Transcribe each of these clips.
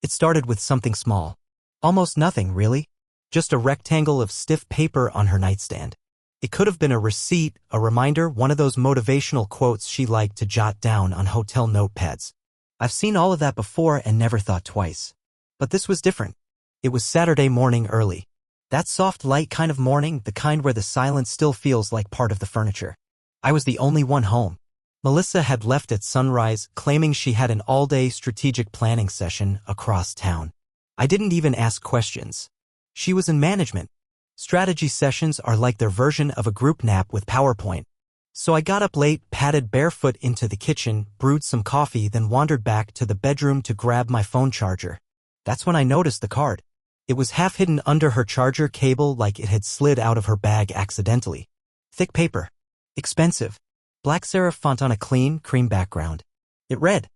It started with something small. Almost nothing, really. Just a rectangle of stiff paper on her nightstand. It could have been a receipt, a reminder, one of those motivational quotes she liked to jot down on hotel notepads. I've seen all of that before and never thought twice. But this was different. It was Saturday morning early. That soft, light kind of morning, the kind where the silence still feels like part of the furniture. I was the only one home. Melissa had left at sunrise, claiming she had an all-day strategic planning session across town. I didn't even ask questions. She was in management. Strategy sessions are like their version of a group nap with PowerPoint. So I got up late, padded barefoot into the kitchen, brewed some coffee, then wandered back to the bedroom to grab my phone charger. That's when I noticed the card. It was half hidden under her charger cable, like it had slid out of her bag accidentally. Thick paper. Expensive. Black serif font on a clean, cream background. It read,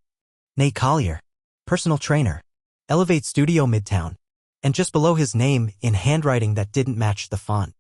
Nate Collier, personal trainer, Elevate Studio Midtown. And just below his name, in handwriting that didn't match the font,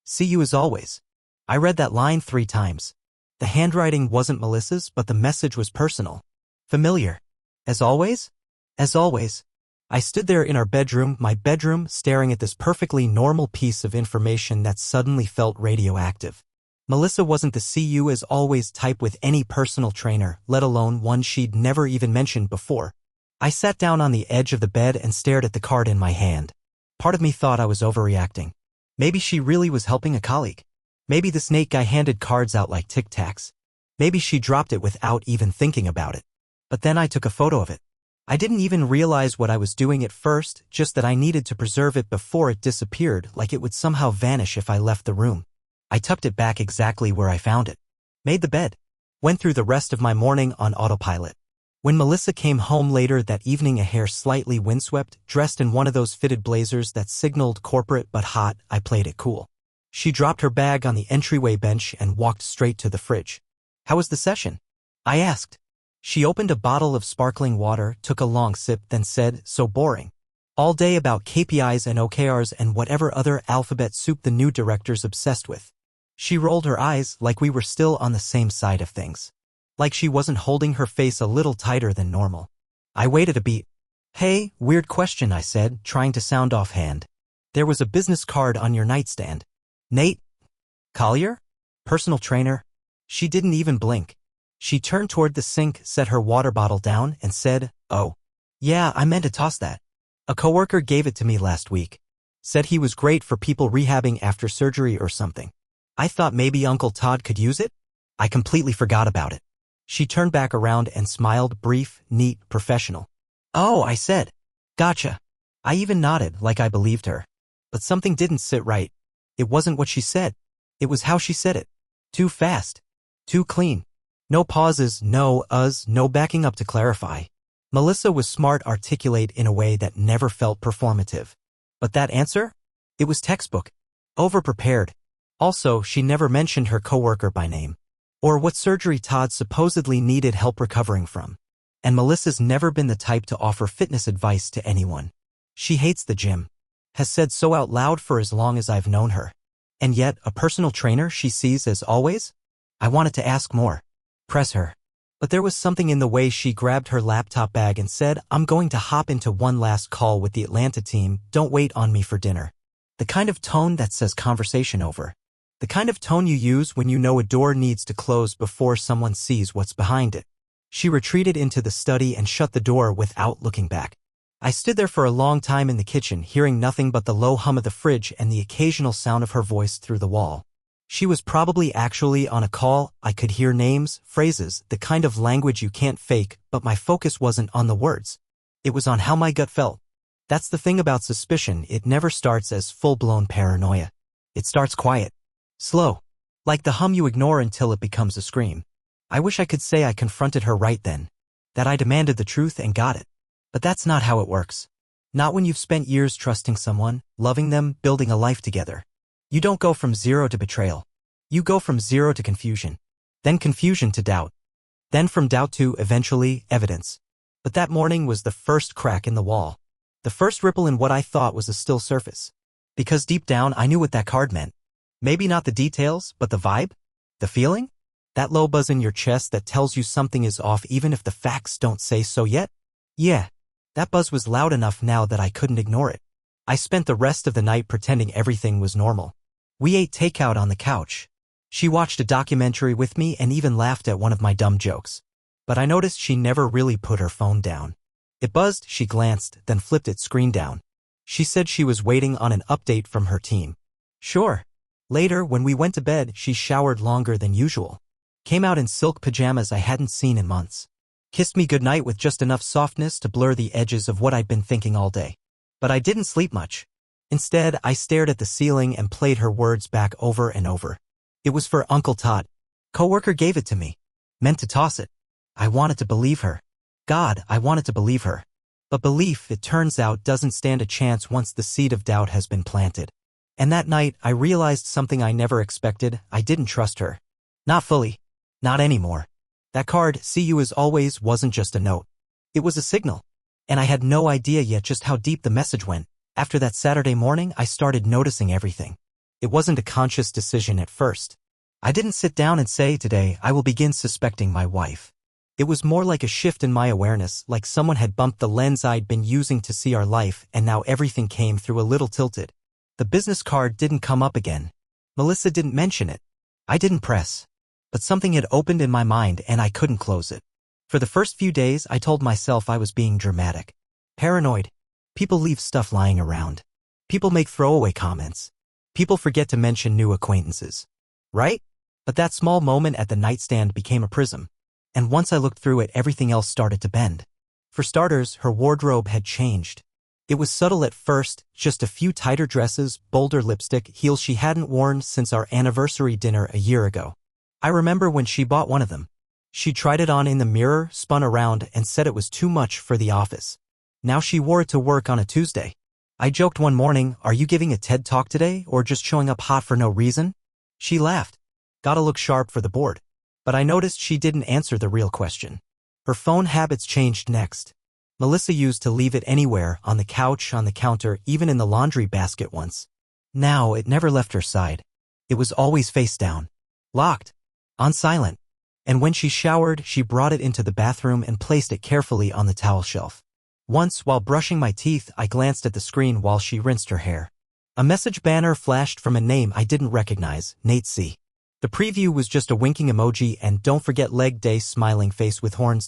see you as always. I read that line 3 times. The handwriting wasn't Melissa's, but the message was personal. Familiar. As always? As always. I stood there in our bedroom, my bedroom, staring at this perfectly normal piece of information that suddenly felt radioactive. Melissa wasn't the see you as always type with any personal trainer, let alone one she'd never even mentioned before. I sat down on the edge of the bed and stared at the card in my hand. Part of me thought I was overreacting. Maybe she really was helping a colleague. Maybe the snake guy handed cards out like Tic Tacs. Maybe she dropped it without even thinking about it. But then I took a photo of it. I didn't even realize what I was doing at first, just that I needed to preserve it before it disappeared, like it would somehow vanish if I left the room. I tucked it back exactly where I found it. Made the bed. Went through the rest of my morning on autopilot. When Melissa came home later that evening, a hair slightly windswept, dressed in one of those fitted blazers that signaled corporate but hot, I played it cool. She dropped her bag on the entryway bench and walked straight to the fridge. How was the session? I asked. She opened a bottle of sparkling water, took a long sip, then said, so boring. All day about KPIs and OKRs and whatever other alphabet soup the new director's obsessed with. She rolled her eyes like we were still on the same side of things. Like she wasn't holding her face a little tighter than normal. I waited a beat. Hey, weird question, I said, trying to sound offhand. There was a business card on your nightstand. Nate Collier? Personal trainer? She didn't even blink. She turned toward the sink, set her water bottle down, and said, oh. Yeah, I meant to toss that. A coworker gave it to me last week. Said he was great for people rehabbing after surgery or something. I thought maybe Uncle Todd could use it? I completely forgot about it. She turned back around and smiled, brief, neat, professional. Oh, I said. Gotcha. I even nodded like I believed her. But something didn't sit right. It wasn't what she said. It was how she said it. Too fast. Too clean. No pauses, no uhs, no backing up to clarify. Melissa was smart, articulate in a way that never felt performative. But that answer? It was textbook. Overprepared. Also, she never mentioned her coworker by name. Or what surgery Todd supposedly needed help recovering from. And Melissa's never been the type to offer fitness advice to anyone. She hates the gym. Has said so out loud for as long as I've known her. And yet, a personal trainer she sees as always? I wanted to ask more. Press her. But there was something in the way she grabbed her laptop bag and said, I'm going to hop into one last call with the Atlanta team, don't wait on me for dinner. The kind of tone that says conversation over. The kind of tone you use when you know a door needs to close before someone sees what's behind it. She retreated into the study and shut the door without looking back. I stood there for a long time in the kitchen, hearing nothing but the low hum of the fridge and the occasional sound of her voice through the wall. She was probably actually on a call. I could hear names, phrases, the kind of language you can't fake, but my focus wasn't on the words. It was on how my gut felt. That's the thing about suspicion, it never starts as full-blown paranoia. It starts quiet. Slow. Like the hum you ignore until it becomes a scream. I wish I could say I confronted her right then. That I demanded the truth and got it. But that's not how it works. Not when you've spent years trusting someone, loving them, building a life together. You don't go from 0 to betrayal. You go from 0 to confusion. Then confusion to doubt. Then from doubt to, eventually, evidence. But that morning was the first crack in the wall. The first ripple in what I thought was a still surface. Because deep down I knew what that card meant. Maybe not the details, but the vibe? The feeling? That low buzz in your chest that tells you something is off even if the facts don't say so yet? Yeah. That buzz was loud enough now that I couldn't ignore it. I spent the rest of the night pretending everything was normal. We ate takeout on the couch. She watched a documentary with me and even laughed at one of my dumb jokes. But I noticed she never really put her phone down. It buzzed, she glanced, then flipped its screen down. She said she was waiting on an update from her team. Sure. Later, when we went to bed, she showered longer than usual. Came out in silk pajamas I hadn't seen in months. Kissed me goodnight with just enough softness to blur the edges of what I'd been thinking all day. But I didn't sleep much. Instead, I stared at the ceiling and played her words back over and over. It was for Uncle Todd. Coworker gave it to me. Meant to toss it. I wanted to believe her. God, I wanted to believe her. But belief, it turns out, doesn't stand a chance once the seed of doubt has been planted. And that night, I realized something I never expected. I didn't trust her. Not fully. Not anymore. That card, "See you as always," wasn't just a note. It was a signal. And I had no idea yet just how deep the message went. After that Saturday morning, I started noticing everything. It wasn't a conscious decision at first. I didn't sit down and say, "Today, I will begin suspecting my wife." It was more like a shift in my awareness, like someone had bumped the lens I'd been using to see our life, and now everything came through a little tilted. The business card didn't come up again. Melissa didn't mention it. I didn't press. But something had opened in my mind and I couldn't close it. For the first few days, I told myself I was being dramatic. Paranoid. People leave stuff lying around. People make throwaway comments. People forget to mention new acquaintances. Right? But that small moment at the nightstand became a prism. And once I looked through it, everything else started to bend. For starters, her wardrobe had changed. It was subtle at first, just a few tighter dresses, bolder lipstick, heels she hadn't worn since our anniversary dinner a year ago. I remember when she bought one of them. She tried it on in the mirror, spun around, and said it was too much for the office. Now she wore it to work on a Tuesday. I joked one morning, "Are you giving a TED talk today, or just showing up hot for no reason?" She laughed. Gotta look sharp for the board. But I noticed she didn't answer the real question. Her phone habits changed next. Melissa used to leave it anywhere, on the couch, on the counter, even in the laundry basket once. Now it never left her side. It was always face down. Locked. On silent. And when she showered, she brought it into the bathroom and placed it carefully on the towel shelf. Once, while brushing my teeth, I glanced at the screen while she rinsed her hair. A message banner flashed from a name I didn't recognize, Nate C. The preview was just a winking emoji and "Don't forget leg day" smiling face with horns.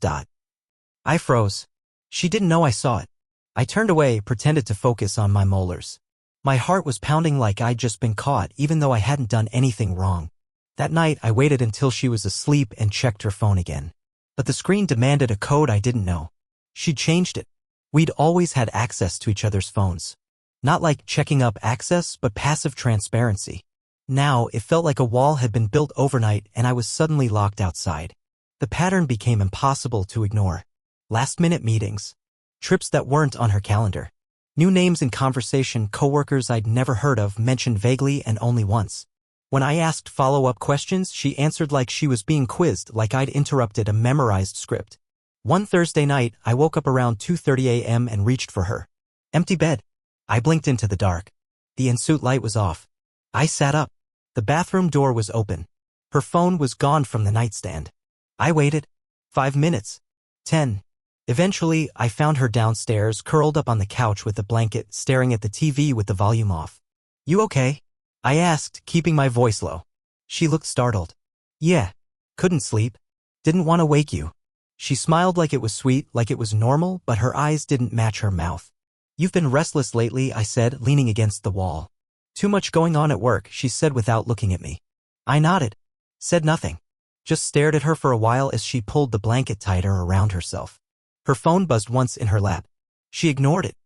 I froze. She didn't know I saw it. I turned away, pretended to focus on my molars. My heart was pounding like I'd just been caught, even though I hadn't done anything wrong. That night, I waited until she was asleep and checked her phone again. But the screen demanded a code I didn't know. She'd changed it. We'd always had access to each other's phones. Not like checking up access, but passive transparency. Now, it felt like a wall had been built overnight and I was suddenly locked outside. The pattern became impossible to ignore. Last-minute meetings. Trips that weren't on her calendar. New names in conversation, coworkers I'd never heard of mentioned vaguely and only once. When I asked follow-up questions, she answered like she was being quizzed, like I'd interrupted a memorized script. One Thursday night, I woke up around 2:30 a.m. and reached for her. Empty bed. I blinked into the dark. The ensuite light was off. I sat up. The bathroom door was open. Her phone was gone from the nightstand. I waited. 5 minutes. 10. Eventually, I found her downstairs, curled up on the couch with a blanket, staring at the TV with the volume off. "You okay?" I asked, keeping my voice low. She looked startled. "Yeah. Couldn't sleep. Didn't want to wake you." She smiled like it was sweet, like it was normal, but her eyes didn't match her mouth. "You've been restless lately," I said, leaning against the wall. "Too much going on at work," she said without looking at me. I nodded. Said nothing. Just stared at her for a while as she pulled the blanket tighter around herself. Her phone buzzed once in her lap. She ignored it.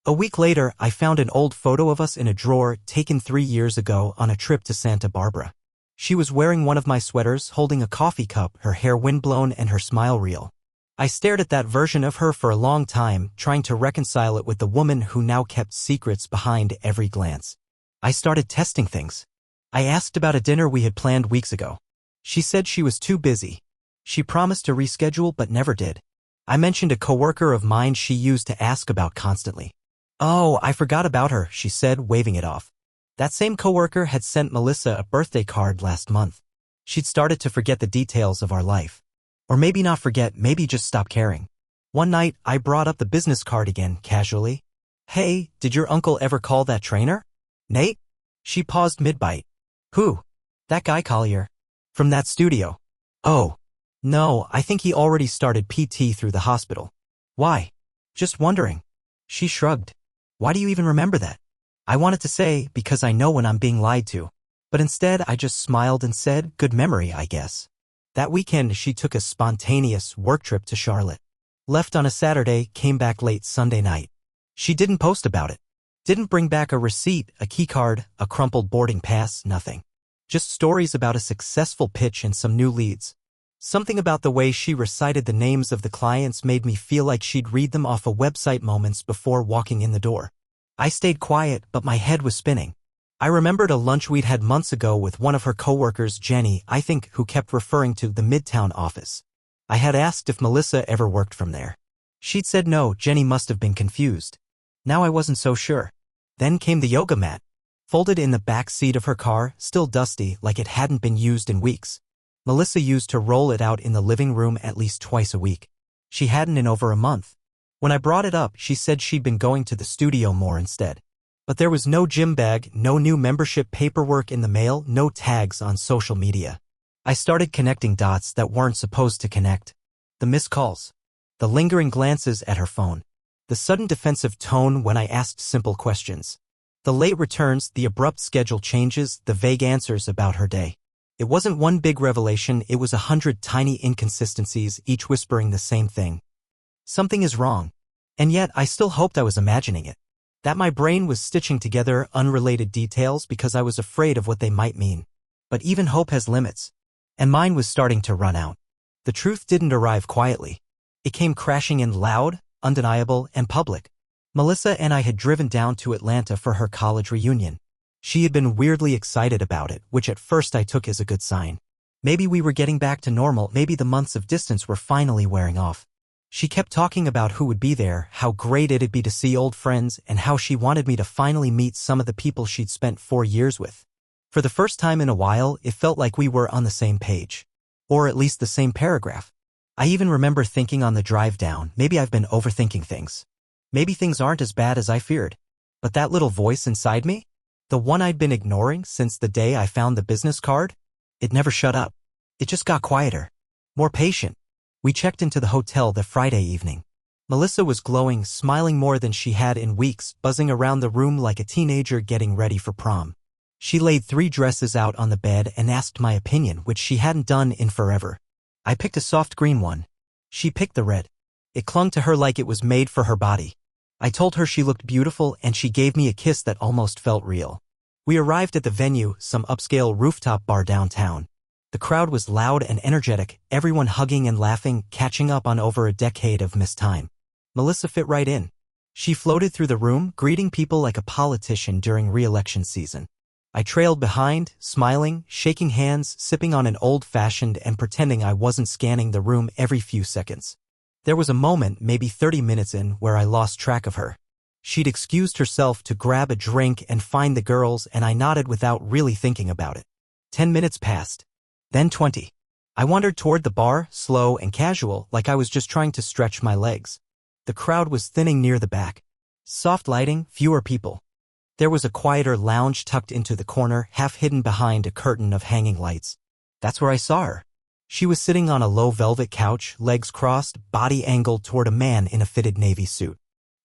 A week later, I found an old photo of us in a drawer taken 3 years ago on a trip to Santa Barbara. She was wearing one of my sweaters, holding a coffee cup, her hair windblown and her smile real. I stared at that version of her for a long time, trying to reconcile it with the woman who now kept secrets behind every glance. I started testing things. I asked about a dinner we had planned weeks ago. She said she was too busy. She promised to reschedule but never did. I mentioned a coworker of mine she used to ask about constantly. "Oh, I forgot about her," she said, waving it off. That same coworker had sent Melissa a birthday card last month. She'd started to forget the details of our life. Or maybe not forget, maybe just stop caring. One night, I brought up the business card again, casually. Hey, did your uncle ever call that trainer? Nate? She paused mid-bite. Who? That guy Collier. From that studio. Oh. No, I think he already started PT through the hospital. Why? Just wondering. She shrugged. Why do you even remember that? I wanted to say, because I know when I'm being lied to. But instead, I just smiled and said, good memory, I guess. That weekend, she took a spontaneous work trip to Charlotte. Left on a Saturday, came back late Sunday night. She didn't post about it. Didn't bring back a receipt, a keycard, a crumpled boarding pass, nothing. Just stories about a successful pitch and some new leads. Something about the way she recited the names of the clients made me feel like she'd read them off a website moments before walking in the door. I stayed quiet, but my head was spinning. I remembered a lunch we'd had months ago with one of her coworkers, Jenny, I think, who kept referring to the Midtown office. I had asked if Melissa ever worked from there. She'd said no. Jenny must have been confused. Now I wasn't so sure. Then came the yoga mat. Folded in the back seat of her car, still dusty, like it hadn't been used in weeks. Melissa used to roll it out in the living room at least twice a week. She hadn't in over a month. When I brought it up, she said she'd been going to the studio more instead. But there was no gym bag, no new membership paperwork in the mail, no tags on social media. I started connecting dots that weren't supposed to connect. The missed calls. The lingering glances at her phone. The sudden defensive tone when I asked simple questions. The late returns, the abrupt schedule changes, the vague answers about her day. It wasn't one big revelation, it was 100 tiny inconsistencies, each whispering the same thing. Something is wrong. And yet, I still hoped I was imagining it. That my brain was stitching together unrelated details because I was afraid of what they might mean. But even hope has limits. And mine was starting to run out. The truth didn't arrive quietly. It came crashing in loud, undeniable, and public. Melissa and I had driven down to Atlanta for her college reunion. She had been weirdly excited about it, which at first I took as a good sign. Maybe we were getting back to normal, maybe the months of distance were finally wearing off. She kept talking about who would be there, how great it'd be to see old friends, and how she wanted me to finally meet some of the people she'd spent 4 years with. For the first time in a while, it felt like we were on the same page. Or at least the same paragraph. I even remember thinking on the drive down, maybe I've been overthinking things. Maybe things aren't as bad as I feared. But that little voice inside me? The one I'd been ignoring since the day I found the business card? It never shut up. It just got quieter. More patient. We checked into the hotel the Friday evening. Melissa was glowing, smiling more than she had in weeks, buzzing around the room like a teenager getting ready for prom. She laid 3 dresses out on the bed and asked my opinion, which she hadn't done in forever. I picked a soft green one. She picked the red. It clung to her like it was made for her body. I told her she looked beautiful and she gave me a kiss that almost felt real. We arrived at the venue, some upscale rooftop bar downtown. The crowd was loud and energetic, everyone hugging and laughing, catching up on over a decade of missed time. Melissa fit right in. She floated through the room, greeting people like a politician during re-election season. I trailed behind, smiling, shaking hands, sipping on an old-fashioned and pretending I wasn't scanning the room every few seconds. There was a moment, maybe 30 minutes in, where I lost track of her. She'd excused herself to grab a drink and find the girls, and I nodded without really thinking about it. 10 minutes passed. Then 20. I wandered toward the bar, slow and casual, like I was just trying to stretch my legs. The crowd was thinning near the back. Soft lighting, fewer people. There was a quieter lounge tucked into the corner, half hidden behind a curtain of hanging lights. That's where I saw her. She was sitting on a low velvet couch, legs crossed, body angled toward a man in a fitted navy suit.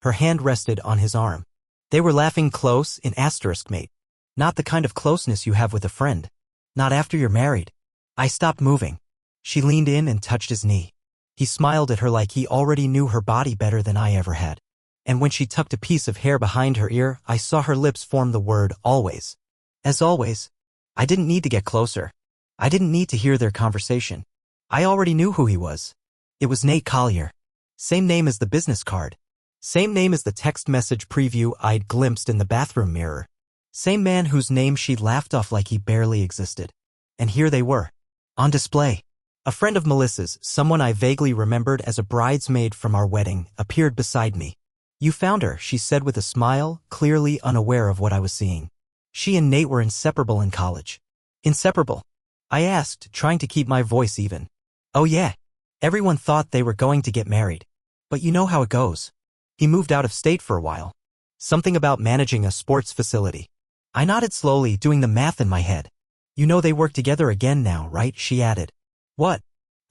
Her hand rested on his arm. They were laughing close, in asterisk mate. Not the kind of closeness you have with a friend. Not after you're married. I stopped moving. She leaned in and touched his knee. He smiled at her like he already knew her body better than I ever had. And when she tucked a piece of hair behind her ear, I saw her lips form the word always. As always. I didn't need to get closer. I didn't need to hear their conversation. I already knew who he was. It was Nate Collier. Same name as the business card. Same name as the text message preview I'd glimpsed in the bathroom mirror. Same man whose name she'd laughed off like he barely existed. And here they were. On display. A friend of Melissa's, someone I vaguely remembered as a bridesmaid from our wedding, appeared beside me. You found her, she said with a smile, clearly unaware of what I was seeing. She and Nate were inseparable in college. Inseparable? I asked, trying to keep my voice even. Oh yeah. Everyone thought they were going to get married. But you know how it goes. He moved out of state for a while. Something about managing a sports facility. I nodded slowly, doing the math in my head. You know they work together again now, right? She added. What?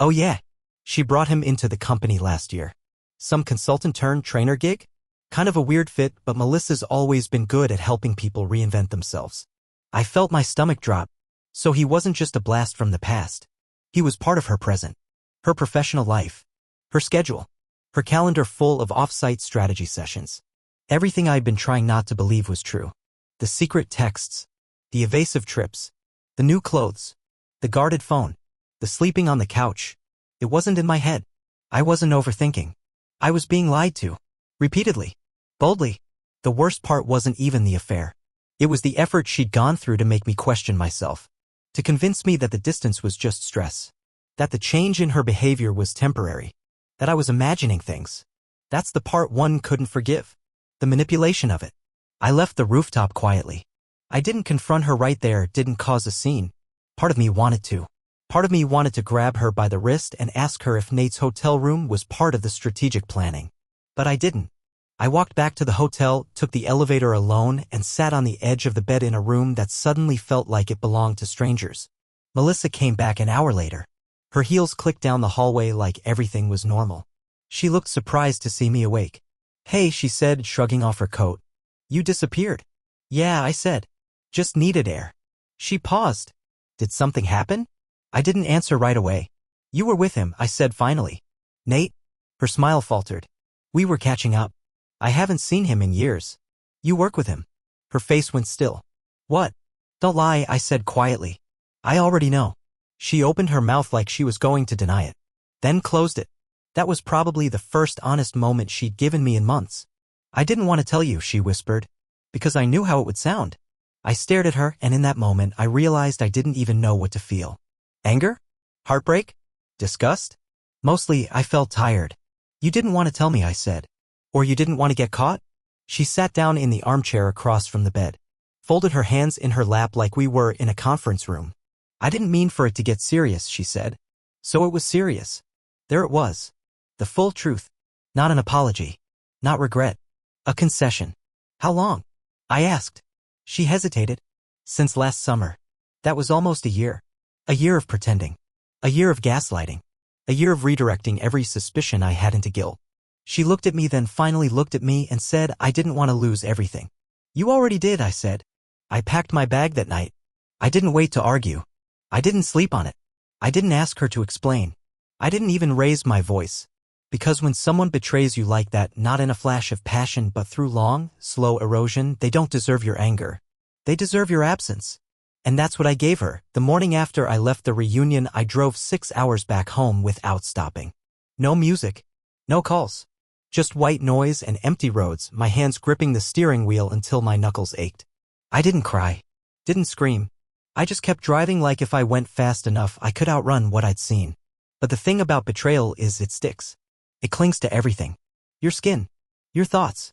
Oh yeah. She brought him into the company last year. Some consultant-turned-trainer gig? Kind of a weird fit, but Melissa's always been good at helping people reinvent themselves. I felt my stomach drop. So he wasn't just a blast from the past. He was part of her present. Her professional life. Her schedule. Her calendar full of off-site strategy sessions. Everything I'd been trying not to believe was true. The secret texts. The evasive trips. The new clothes. The guarded phone. The sleeping on the couch. It wasn't in my head. I wasn't overthinking. I was being lied to. Repeatedly. Boldly. The worst part wasn't even the affair. It was the effort she'd gone through to make me question myself. To convince me that the distance was just stress. That the change in her behavior was temporary. That I was imagining things. That's the part one couldn't forgive. The manipulation of it. I left the rooftop quietly. I didn't confront her right there, didn't cause a scene. Part of me wanted to. Part of me wanted to grab her by the wrist and ask her if Nate's hotel room was part of the strategic planning. But I didn't. I walked back to the hotel, took the elevator alone, and sat on the edge of the bed in a room that suddenly felt like it belonged to strangers. Melissa came back an hour later. Her heels clicked down the hallway like everything was normal. She looked surprised to see me awake. Hey, she said, shrugging off her coat. You disappeared. Yeah, I said. Just needed air. She paused. Did something happen? I didn't answer right away. You were with him, I said finally. Nate? Her smile faltered. We were catching up. I haven't seen him in years. You work with him. Her face went still. What? Don't lie, I said quietly. I already know. She opened her mouth like she was going to deny it. Then closed it. That was probably the first honest moment she'd given me in months. I didn't want to tell you, she whispered. Because I knew how it would sound. I stared at her, and in that moment I realized I didn't even know what to feel. Anger? Heartbreak? Disgust? Mostly, I felt tired. You didn't want to tell me, I said. Or you didn't want to get caught? She sat down in the armchair across from the bed. Folded her hands in her lap like we were in a conference room. I didn't mean for it to get serious, she said. So it was serious. There it was. The full truth. Not an apology. Not regret. A concession. How long? I asked. She hesitated. Since last summer. That was almost a year. A year of pretending. A year of gaslighting. A year of redirecting every suspicion I had into guilt. She looked at me, then finally looked at me and said I didn't want to lose everything. You already did, I said. I packed my bag that night. I didn't wait to argue. I didn't sleep on it. I didn't ask her to explain. I didn't even raise my voice. Because when someone betrays you like that, not in a flash of passion but through long, slow erosion, they don't deserve your anger. They deserve your absence. And that's what I gave her. The morning after I left the reunion, I drove 6 hours back home without stopping. No music. No calls. Just white noise and empty roads, my hands gripping the steering wheel until my knuckles ached. I didn't cry. Didn't scream. I just kept driving like if I went fast enough I could outrun what I'd seen. But the thing about betrayal is it sticks. It clings to everything. Your skin. Your thoughts.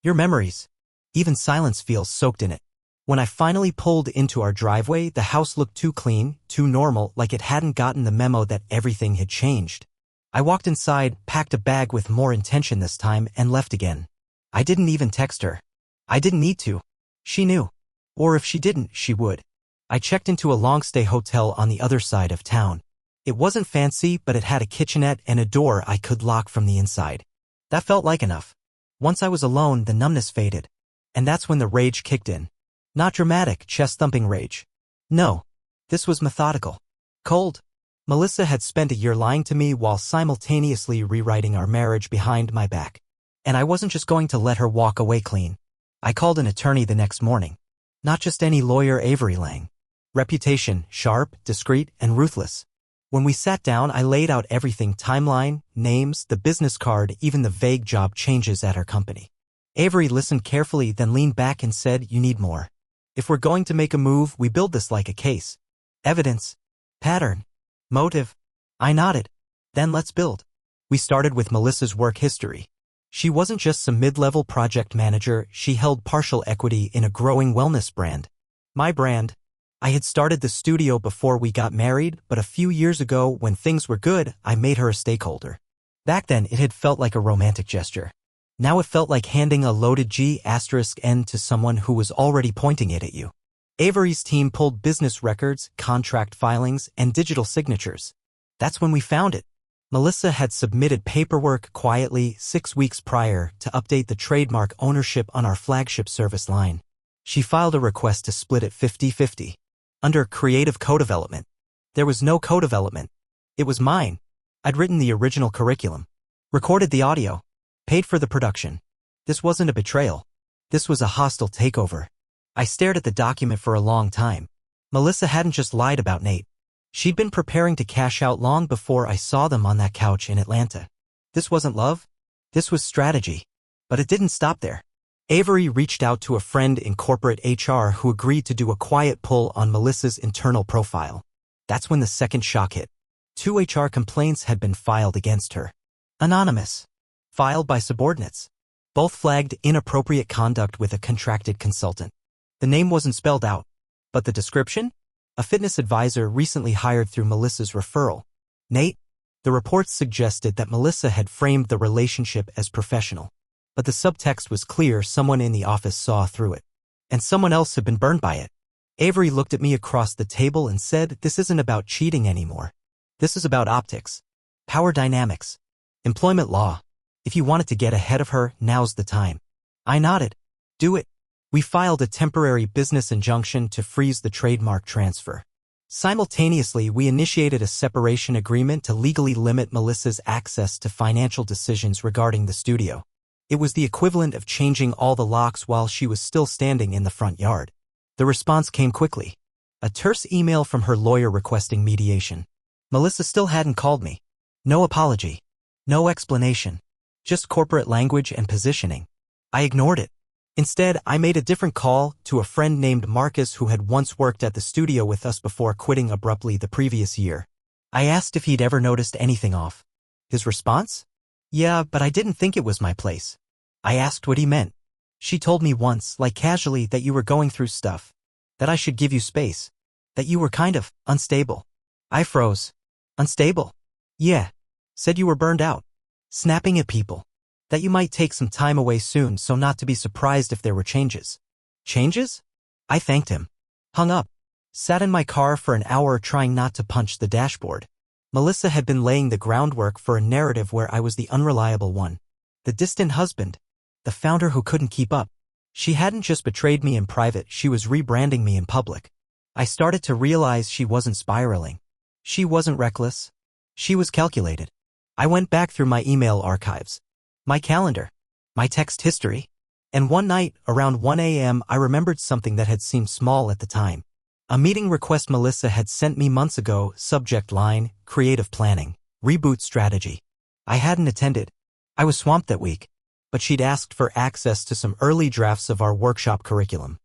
Your memories. Even silence feels soaked in it. When I finally pulled into our driveway, the house looked too clean, too normal, like it hadn't gotten the memo that everything had changed. I walked inside, packed a bag with more intention this time, and left again. I didn't even text her. I didn't need to. She knew. Or if she didn't, she would. I checked into a long-stay hotel on the other side of town. It wasn't fancy, but it had a kitchenette and a door I could lock from the inside. That felt like enough. Once I was alone, the numbness faded. And that's when the rage kicked in. Not dramatic, chest-thumping rage. No. This was methodical. Cold. Melissa had spent a year lying to me while simultaneously rewriting our marriage behind my back. And I wasn't just going to let her walk away clean. I called an attorney the next morning. Not just any lawyer, Avery Lang. Reputation, sharp, discreet, and ruthless. When we sat down, I laid out everything: timeline, names, the business card, even the vague job changes at her company. Avery listened carefully, then leaned back and said, "You need more. If we're going to make a move, we build this like a case. Evidence. Pattern. Motive." I nodded. Then let's build. We started with Melissa's work history. She wasn't just some mid-level project manager, she held partial equity in a growing wellness brand. My brand. I had started the studio before we got married, but a few years ago, when things were good, I made her a stakeholder. Back then, it had felt like a romantic gesture. Now it felt like handing a loaded G*N to someone who was already pointing it at you. Avery's team pulled business records, contract filings, and digital signatures. That's when we found it. Melissa had submitted paperwork quietly 6 weeks prior to update the trademark ownership on our flagship service line. She filed a request to split it 50-50. Under creative co-development. There was no co-development. It was mine. I'd written the original curriculum, recorded the audio, paid for the production. This wasn't a betrayal. This was a hostile takeover. I stared at the document for a long time. Melissa hadn't just lied about Nate. She'd been preparing to cash out long before I saw them on that couch in Atlanta. This wasn't love. This was strategy. But it didn't stop there. Avery reached out to a friend in corporate HR who agreed to do a quiet pull on Melissa's internal profile. That's when the second shock hit. 2 HR complaints had been filed against her. Anonymous. Filed by subordinates. Both flagged inappropriate conduct with a contracted consultant. The name wasn't spelled out. But the description? A fitness advisor recently hired through Melissa's referral. Nate? The reports suggested that Melissa had framed the relationship as professional. But the subtext was clear. Someone in the office saw through it. And someone else had been burned by it. Avery looked at me across the table and said, "This isn't about cheating anymore. This is about optics. Power dynamics. Employment law. If you wanted to get ahead of her, now's the time." I nodded. Do it. We filed a temporary business injunction to freeze the trademark transfer. Simultaneously, we initiated a separation agreement to legally limit Melissa's access to financial decisions regarding the studio. It was the equivalent of changing all the locks while she was still standing in the front yard. The response came quickly. A terse email from her lawyer requesting mediation. Melissa still hadn't called me. No apology. No explanation. Just corporate language and positioning. I ignored it. Instead, I made a different call to a friend named Marcus who had once worked at the studio with us before quitting abruptly the previous year. I asked if he'd ever noticed anything off. His response? "Yeah, but I didn't think it was my place." I asked what he meant. "She told me once, like casually, that you were going through stuff. That I should give you space. That you were kind of unstable." I froze. Unstable? Yeah. Said you were burned out. Snapping at people. That you might take some time away soon so not to be surprised if there were changes. Changes? I thanked him. Hung up. Sat in my car for an hour trying not to punch the dashboard. Melissa had been laying the groundwork for a narrative where I was the unreliable one. The distant husband. The founder who couldn't keep up. She hadn't just betrayed me in private, she was rebranding me in public. I started to realize she wasn't spiraling. She wasn't reckless. She was calculated. I went back through my email archives. My calendar. My text history. And one night, around 1 a.m., I remembered something that had seemed small at the time. A meeting request Melissa had sent me months ago, subject line, creative planning, reboot strategy. I hadn't attended. I was swamped that week. But she'd asked for access to some early drafts of our workshop curriculum.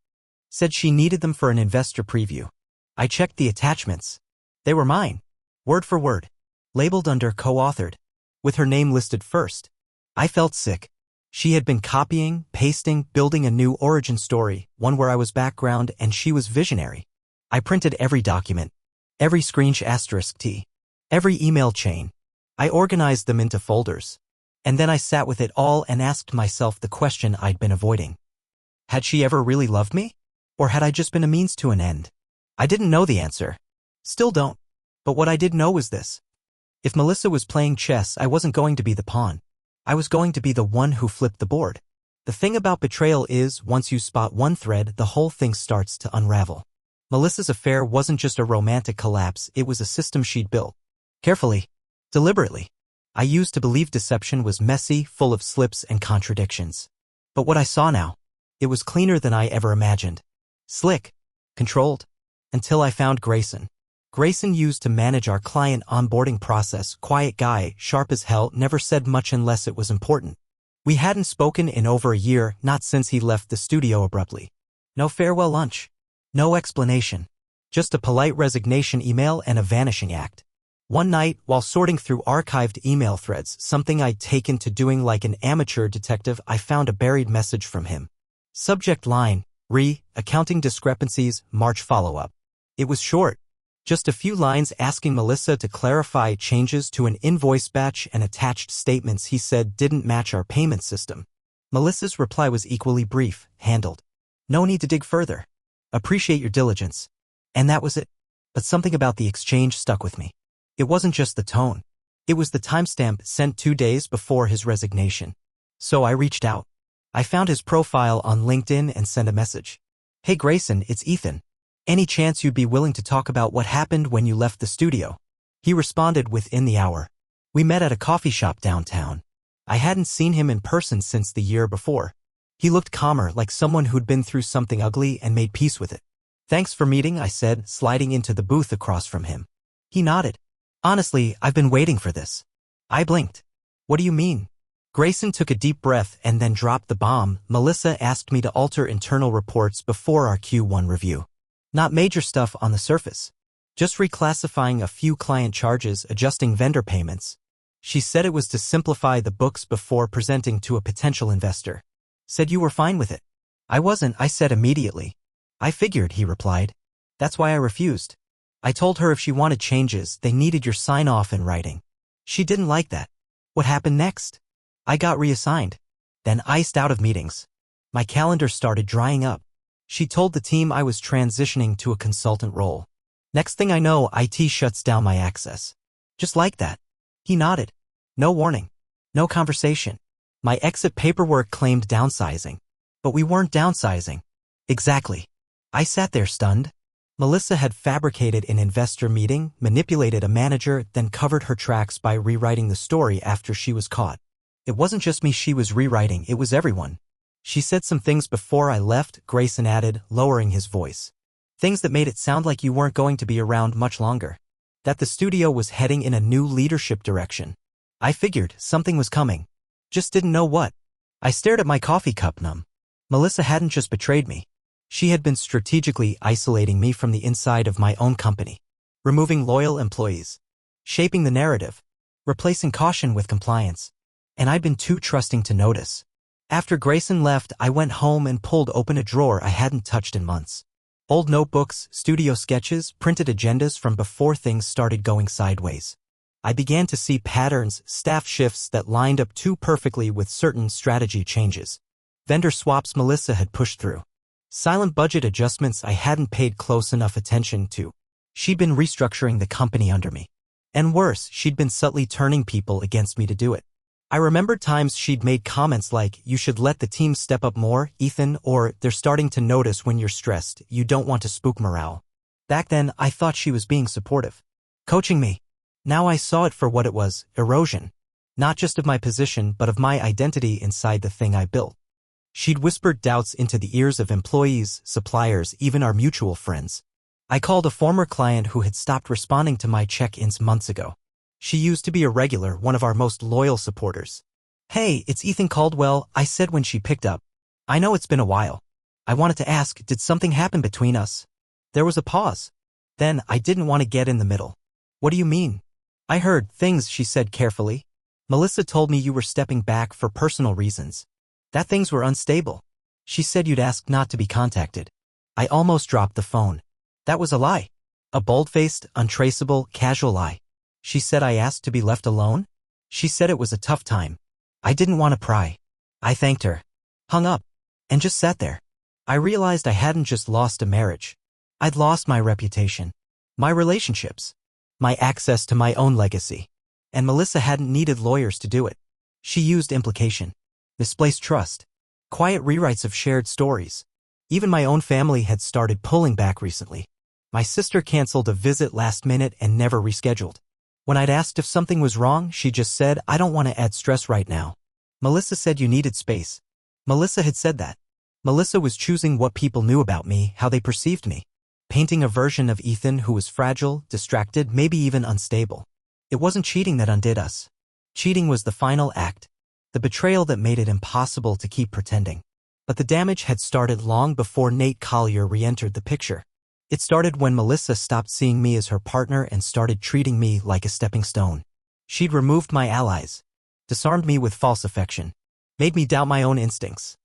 Said she needed them for an investor preview. I checked the attachments. They were mine. Word for word. Labeled under co-authored. With her name listed first. I felt sick. She had been copying, pasting, building a new origin story, one where I was background and she was visionary. I printed every document. Every screenshot*T. Every email chain. I organized them into folders. And then I sat with it all and asked myself the question I'd been avoiding. Had she ever really loved me? Or had I just been a means to an end? I didn't know the answer. Still don't. But what I did know was this. If Melissa was playing chess, I wasn't going to be the pawn. I was going to be the one who flipped the board. The thing about betrayal is, once you spot one thread, the whole thing starts to unravel. Melissa's affair wasn't just a romantic collapse, it was a system she'd built. Carefully. Deliberately. I used to believe deception was messy, full of slips and contradictions. But what I saw now, it was cleaner than I ever imagined. Slick. Controlled. Until I found Grayson. Grayson used to manage our client onboarding process, quiet guy, sharp as hell, never said much unless it was important. We hadn't spoken in over a year, not since he left the studio abruptly. No farewell lunch. No explanation. Just a polite resignation email and a vanishing act. One night, while sorting through archived email threads, something I'd taken to doing like an amateur detective, I found a buried message from him. Subject line, accounting discrepancies, March follow-up. It was short. Just a few lines asking Melissa to clarify changes to an invoice batch and attached statements he said didn't match our payment system. Melissa's reply was equally brief, handled. No need to dig further. Appreciate your diligence. And that was it. But something about the exchange stuck with me. It wasn't just the tone. It was the timestamp sent 2 days before his resignation. So I reached out. I found his profile on LinkedIn and sent a message. Hey Grayson, it's Ethan. Any chance you'd be willing to talk about what happened when you left the studio? He responded within the hour. We met at a coffee shop downtown. I hadn't seen him in person since the year before. He looked calmer, like someone who'd been through something ugly and made peace with it. Thanks for meeting, I said, sliding into the booth across from him. He nodded. Honestly, I've been waiting for this. I blinked. What do you mean? Grayson took a deep breath and then dropped the bomb. Melissa asked me to alter internal reports before our Q1 review. Not major stuff on the surface. Just reclassifying a few client charges, adjusting vendor payments. She said it was to simplify the books before presenting to a potential investor. Said you were fine with it. I wasn't, I said immediately. I figured, he replied. That's why I refused. I told her if she wanted changes, they needed your sign-off in writing. She didn't like that. What happened next? I got reassigned. Then iced out of meetings. My calendar started drying up. She told the team I was transitioning to a consultant role. Next thing I know, IT shuts down my access. Just like that. He nodded. No warning. No conversation. My exit paperwork claimed downsizing. But we weren't downsizing. Exactly. I sat there stunned. Melissa had fabricated an investor meeting, manipulated a manager, then covered her tracks by rewriting the story after she was caught. It wasn't just me she was rewriting, it was everyone. She said some things before I left, Grayson added, lowering his voice. Things that made it sound like you weren't going to be around much longer. That the studio was heading in a new leadership direction. I figured something was coming. Just didn't know what. I stared at my coffee cup numb. Melissa hadn't just betrayed me. She had been strategically isolating me from the inside of my own company. Removing loyal employees. Shaping the narrative. Replacing caution with compliance. And I'd been too trusting to notice. After Grayson left, I went home and pulled open a drawer I hadn't touched in months. Old notebooks, studio sketches, printed agendas from before things started going sideways. I began to see patterns, staff shifts that lined up too perfectly with certain strategy changes. Vendor swaps Melissa had pushed through. Silent budget adjustments I hadn't paid close enough attention to. She'd been restructuring the company under me. And worse, she'd been subtly turning people against me to do it. I remembered times she'd made comments like, you should let the team step up more, Ethan, or they're starting to notice when you're stressed, you don't want to spook morale. Back then, I thought she was being supportive. Coaching me. Now I saw it for what it was, erosion. Not just of my position, but of my identity inside the thing I built. She'd whispered doubts into the ears of employees, suppliers, even our mutual friends. I called a former client who had stopped responding to my check-ins months ago. She used to be a regular, one of our most loyal supporters. Hey, it's Ethan Caldwell, I said when she picked up. I know it's been a while. I wanted to ask, did something happen between us? There was a pause. Then, I didn't want to get in the middle. What do you mean? I heard things, she said carefully. Melissa told me you were stepping back for personal reasons. That things were unstable. She said you'd asked not to be contacted. I almost dropped the phone. That was a lie. A bold-faced, untraceable, casual lie. She said I asked to be left alone? She said it was a tough time. I didn't want to pry. I thanked her. Hung up. And just sat there. I realized I hadn't just lost a marriage. I'd lost my reputation. My relationships. My access to my own legacy. And Melissa hadn't needed lawyers to do it. She used implication. Misplaced trust. Quiet rewrites of shared stories. Even my own family had started pulling back recently. My sister canceled a visit last minute and never rescheduled. When I'd asked if something was wrong, she just said, I don't want to add stress right now. Melissa said you needed space. Melissa had said that. Melissa was choosing what people knew about me, how they perceived me. Painting a version of Ethan who was fragile, distracted, maybe even unstable. It wasn't cheating that undid us. Cheating was the final act. The betrayal that made it impossible to keep pretending. But the damage had started long before Nate Collier re-entered the picture. It started when Melissa stopped seeing me as her partner and started treating me like a stepping stone. She'd removed my allies. Disarmed me with false affection. Made me doubt my own instincts.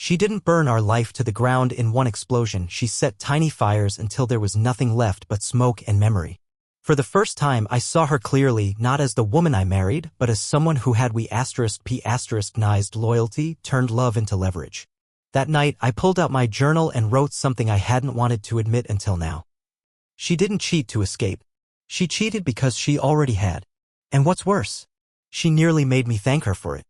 She didn't burn our life to the ground in one explosion. She set tiny fires until there was nothing left but smoke and memory. For the first time, I saw her clearly, not as the woman I married, but as someone who had nized loyalty, turned love into leverage. That night, I pulled out my journal and wrote something I hadn't wanted to admit until now. She didn't cheat to escape. She cheated because she already had. And what's worse, she nearly made me thank her for it.